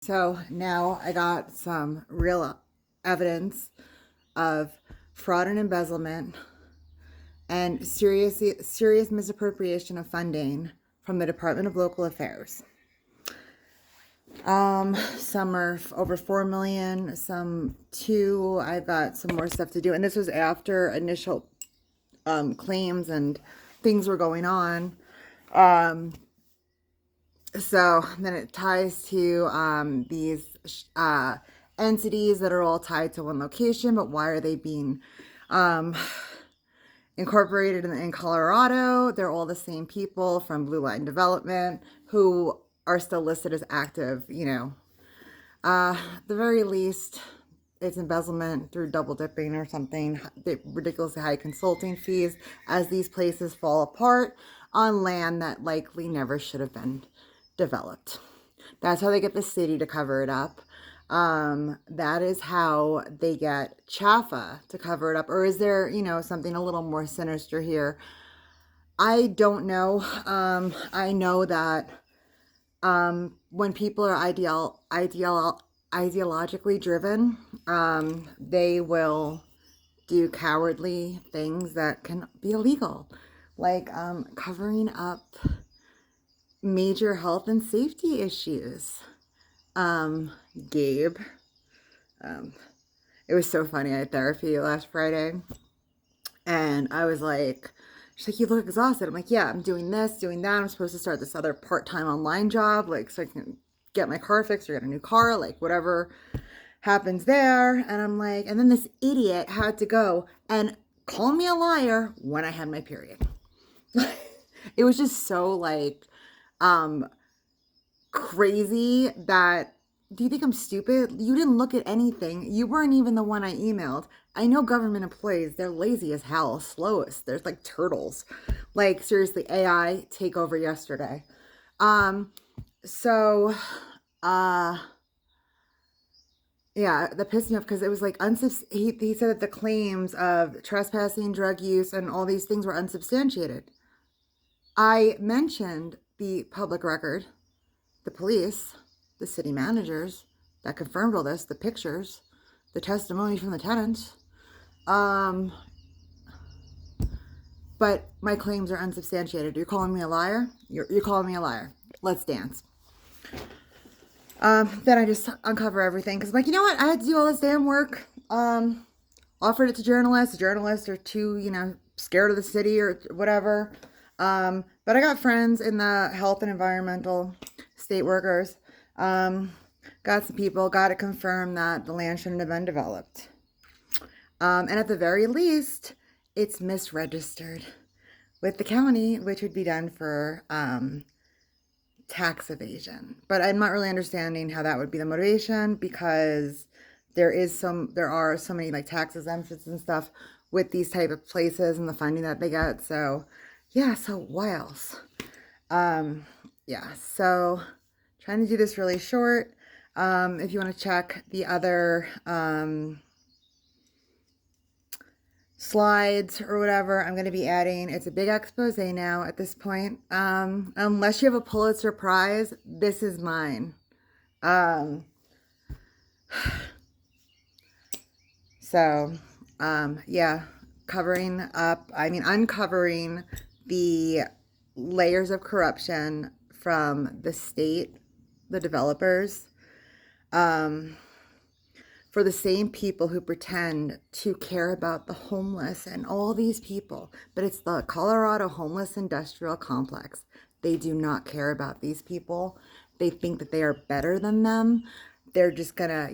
So now I got some real evidence of fraud and embezzlement and serious misappropriation of funding from the Department of Local Affairs. Some are over 4 million, some 2. I've got some more stuff to do. And this was after initial claims and things were going on. So then it ties to these entities that are all tied to one location, but why are they being incorporated in Colorado? They're all the same people from Blue Line Development who are still listed as active, at the very least, it's embezzlement through double dipping or something, ridiculously high consulting fees as these places fall apart on land that likely never should have been developed. That's how they get the city to cover it up. That is how they get Chfa to cover it up. Or is there, something a little more sinister here? I don't know. I know that when people are ideologically driven, they will do cowardly things that can be illegal, like covering up major health and safety issues. Gabe, it was so funny. I had therapy last Friday, and I was like, she's like, you look exhausted. I'm like, yeah, I'm doing this, doing that. I'm supposed to start this other part-time online job, like, so I can get my car fixed or get a new car, like, whatever happens there. And I'm like, and then this idiot had to go and call me a liar when I had my period. It was just so, like, crazy that, do you think I'm stupid? You didn't look at anything. You weren't even the one I emailed. I know government employees, they're lazy as hell, slowest. There's like turtles. Like, seriously, AI take over yesterday. So, yeah, that pissed me off because it was like, he said that the claims of trespassing, drug use, and all these things were unsubstantiated. I mentioned the public record, the police, the city managers that confirmed all this, the pictures, the testimony from the tenants. But my claims are unsubstantiated. You're calling me a liar? You're calling me a liar. Let's dance. Then I just uncover everything because I'm like, you know what? I had to do all this damn work. Offered it to journalists. Journalists are too, scared of the city or whatever. But I got friends in the health and environmental, state workers. Got some people, got it confirmed that the land shouldn't have been developed. And at the very least, it's misregistered with the county, which would be done for tax evasion. But I'm not really understanding how that would be the motivation because there are so many like tax exemptions and stuff with these type of places and the funding that they get. So yeah, so what else? Yeah, so trying to do this really short. If you want to check the other slides or whatever, I'm going to be adding, it's a big expose now at this point. Unless you have a Pulitzer Prize, this is mine. So, yeah, uncovering the layers of corruption from the state, the developers, for the same people who pretend to care about the homeless and all these people. But it's the Colorado Homeless Industrial Complex. They do not care about these people. They think that they are better than them. They're just gonna,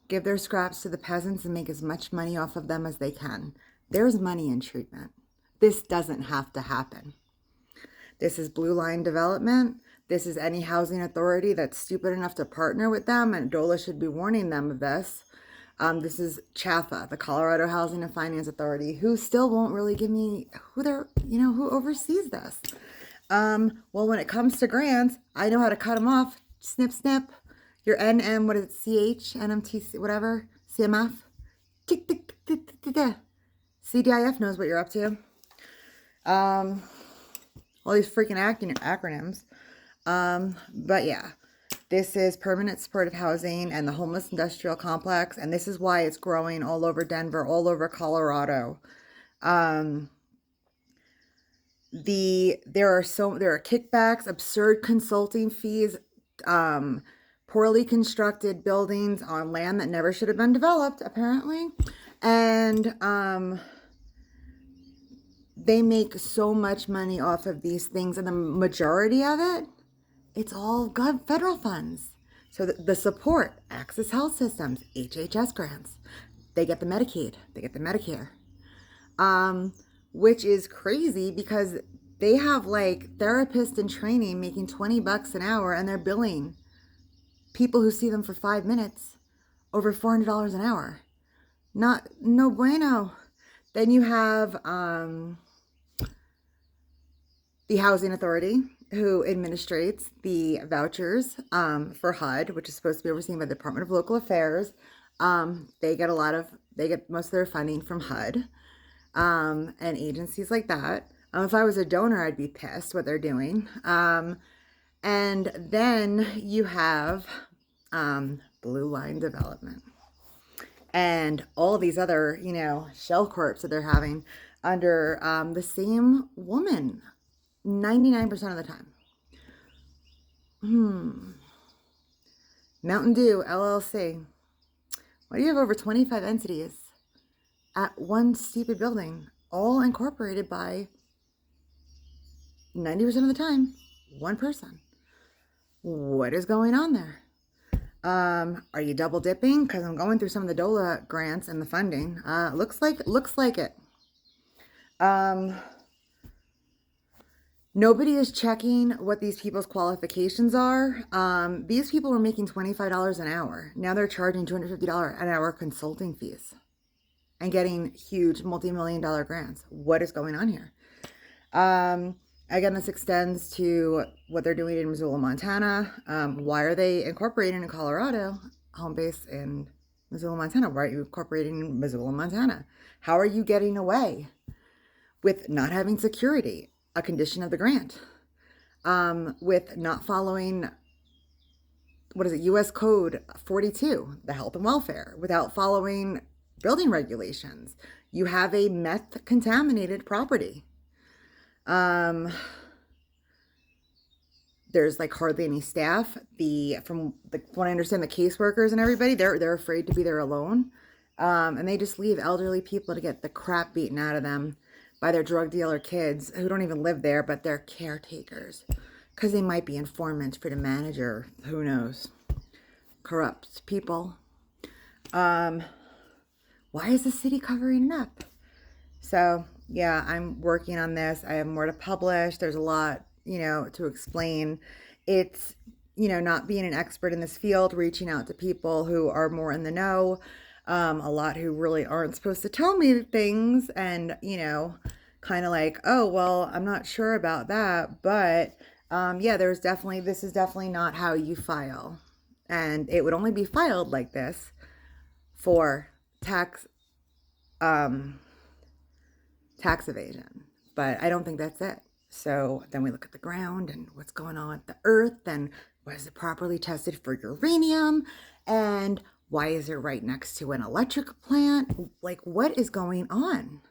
give their scraps to the peasants and make as much money off of them as they can. There's money in treatment. This doesn't have to happen. This is Blue Line Development. This is any housing authority that's stupid enough to partner with them, and Dola should be warning them of this. This is Chfa, the Colorado Housing and Finance Authority, who still won't really give me who oversees this. Well, when it comes to grants, I know how to cut them off. Snip, snip. Your NM, what is it, CH, NMT, whatever, CMF. Tick, tick, tick, tick, tick, tick. CDIF knows what you're up to. All these freaking acronyms. But yeah, This is permanent supportive housing and the Homeless Industrial Complex, and this is why it's growing all over Denver, all over Colorado. There are kickbacks, absurd consulting fees, poorly constructed buildings on land that never should have been developed, apparently. And they make so much money off of these things, and the majority of it, it's all federal funds. So the support, Access Health Systems, HHS grants, they get the Medicaid, they get the Medicare. Which is crazy because they have like therapists in training making $20 an hour, and they're billing people who see them for 5 minutes over $400 an hour. No bueno. Then you have the Housing Authority, who administrates the vouchers for HUD, which is supposed to be overseen by the Department of Local Affairs. They get most of their funding from HUD. And agencies like that. If I was a donor, I'd be pissed what they're doing. And then you have Blue Line Development and all these other, shell corps that they're having under the same woman 99% of the time. Mountain Dew LLC. Why do you have over 25 entities at one stupid building, all incorporated by 90% of the time, one person? What is going on there? Are you double dipping? Because I'm going through some of the Dola grants and the funding. Looks like it. Nobody is checking what these people's qualifications are. These people were making $25 an hour. Now they're charging $250 an hour consulting fees and getting huge multi-million-dollar grants. What is going on here? Again, this extends to what they're doing in Missoula, Montana. Why are they incorporating in Colorado? Home base in Missoula, Montana. Why are you incorporating in Missoula, Montana? How are you getting away with not having security, a condition of the grant? With not following, U.S. Code 42, the health and welfare, without following building regulations. You have a meth contaminated property. There's like hardly any staff. From what I understand, the caseworkers and everybody, they're afraid to be there alone. And they just leave elderly people to get the crap beaten out of them by their drug dealer kids who don't even live there, but they're caretakers because they might be informants for the manager. Who knows? Corrupt people. Why is the city covering it up? So yeah, I'm working on this. I have more to publish. There's a lot, to explain. It's, not being an expert in this field, reaching out to people who are more in the know, a lot who really aren't supposed to tell me things, and, kind of like, oh, well, I'm not sure about that, but yeah, this is definitely not how you file. And it would only be filed like this for tax evasion, but I don't think that's it. So then we look at the ground and what's going on with the earth, and was it properly tested for uranium, and why is it right next to an electric plant? Like, what is going on?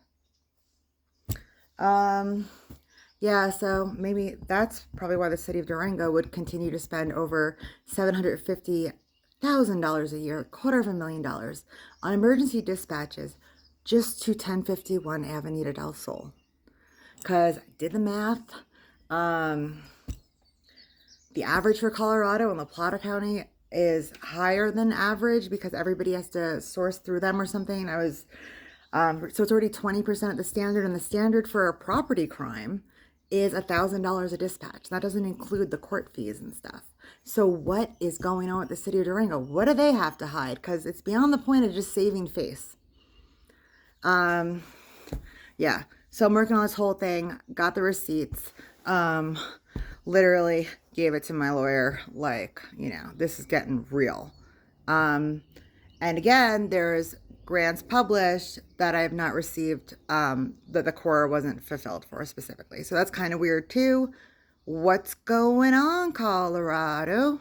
Yeah, so maybe that's probably why the city of Durango would continue to spend over $750,000 a year, $250,000 on emergency dispatches just to 1051 Avenida del Sol. Because I did the math. The average for Colorado and La Plata County is higher than average because everybody has to source through them or something. So it's already 20% of the standard, and the standard for a property crime is $1,000 a dispatch. That doesn't include the court fees and stuff. So what is going on with the city of Durango? What do they have to hide? Because it's beyond the point of just saving face. Yeah. So I'm working on this whole thing, got the receipts, literally gave it to my lawyer, like, this is getting real. And again, there's grants published that I have not received, that the core wasn't fulfilled for specifically. So that's kind of weird too. What's going on, Colorado?